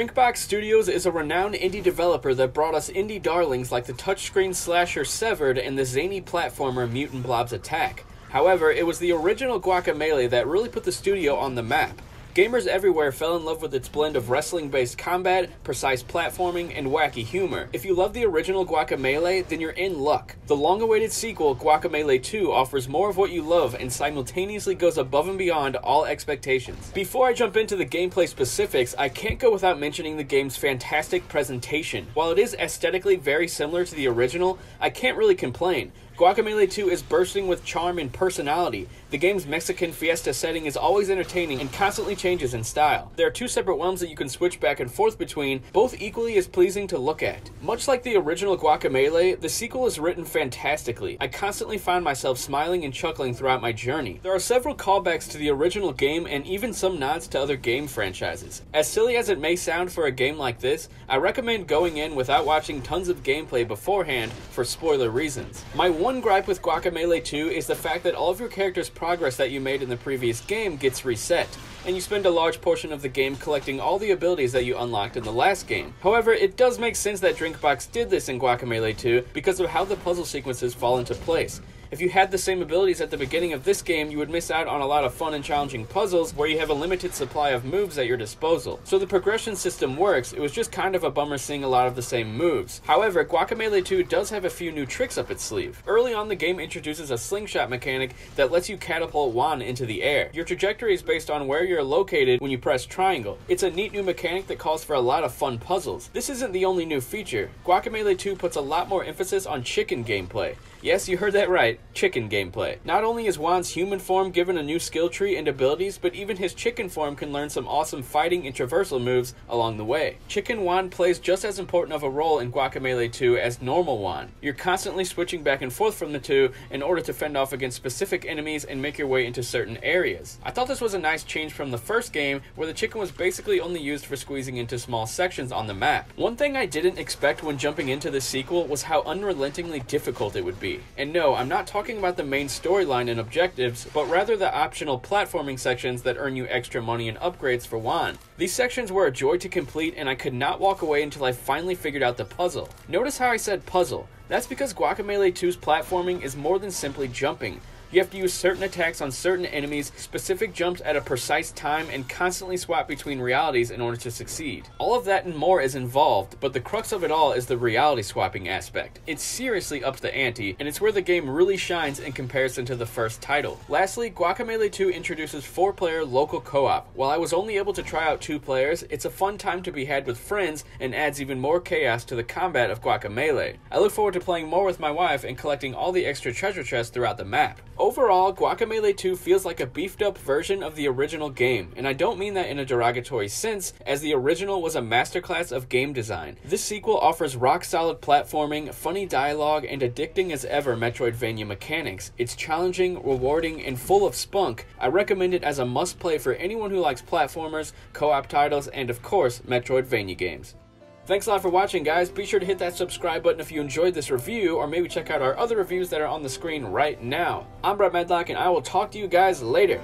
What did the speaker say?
Drinkbox Studios is a renowned indie developer that brought us indie darlings like the touchscreen slasher Severed and the zany platformer Mutant Blob's Attack. However, it was the original Guacamelee that really put the studio on the map. Gamers everywhere fell in love with its blend of wrestling-based combat, precise platforming, and wacky humor. If you love the original Guacamelee, then you're in luck. The long-awaited sequel, Guacamelee 2, offers more of what you love and simultaneously goes above and beyond all expectations. Before I jump into the gameplay specifics, I can't go without mentioning the game's fantastic presentation. While it is aesthetically very similar to the original, I can't really complain. Guacamelee 2 is bursting with charm and personality. The game's Mexican fiesta setting is always entertaining and constantly changes in style. There are two separate realms that you can switch back and forth between, both equally as pleasing to look at. Much like the original Guacamelee, the sequel is written fantastically. I constantly find myself smiling and chuckling throughout my journey. There are several callbacks to the original game and even some nods to other game franchises. As silly as it may sound for a game like this, I recommend going in without watching tons of gameplay beforehand for spoiler reasons. My one gripe with Guacamelee 2 is the fact that all of your character's progress that you made in the previous game gets reset, and you spend a large portion of the game collecting all the abilities that you unlocked in the last game. However, it does make sense that Drinkbox did this in Guacamelee 2 because of how the puzzle sequences fall into place. If you had the same abilities at the beginning of this game, you would miss out on a lot of fun and challenging puzzles where you have a limited supply of moves at your disposal. So the progression system works, it was just kind of a bummer seeing a lot of the same moves. However, Guacamelee 2 does have a few new tricks up its sleeve. Early on, the game introduces a slingshot mechanic that lets you catapult Juan into the air. Your trajectory is based on where you're located when you press triangle. It's a neat new mechanic that calls for a lot of fun puzzles. This isn't the only new feature. Guacamelee 2 puts a lot more emphasis on chicken gameplay. Yes, you heard that right, chicken gameplay. Not only is Juan's human form given a new skill tree and abilities, but even his chicken form can learn some awesome fighting and traversal moves along the way. Chicken Juan plays just as important of a role in Guacamelee 2 as normal Juan. You're constantly switching back and forth from the two in order to fend off against specific enemies and make your way into certain areas. I thought this was a nice change from the first game, where the chicken was basically only used for squeezing into small sections on the map. One thing I didn't expect when jumping into the sequel was how unrelentingly difficult it would be. And no, I'm not talking about the main storyline and objectives, but rather the optional platforming sections that earn you extra money and upgrades for Juan. These sections were a joy to complete, and I could not walk away until I finally figured out the puzzle. Notice how I said puzzle. That's because Guacamelee 2's platforming is more than simply jumping. You have to use certain attacks on certain enemies, specific jumps at a precise time, and constantly swap between realities in order to succeed. All of that and more is involved, but the crux of it all is the reality swapping aspect. It seriously ups the ante, and it's where the game really shines in comparison to the first title. Lastly, Guacamelee 2 introduces 4-player local co-op. While I was only able to try out 2 players, it's a fun time to be had with friends and adds even more chaos to the combat of Guacamelee. I look forward to playing more with my wife and collecting all the extra treasure chests throughout the map. Overall, Guacamelee 2 feels like a beefed up version of the original game, and I don't mean that in a derogatory sense, as the original was a masterclass of game design. This sequel offers rock solid platforming, funny dialogue, and addicting-as-ever Metroidvania mechanics. It's challenging, rewarding, and full of spunk. I recommend it as a must play for anyone who likes platformers, co-op titles, and of course, Metroidvania games. Thanks a lot for watching, guys. Be sure to hit that subscribe button if you enjoyed this review, or maybe check out our other reviews that are on the screen right now. I'm Brett Medlock, and I will talk to you guys later.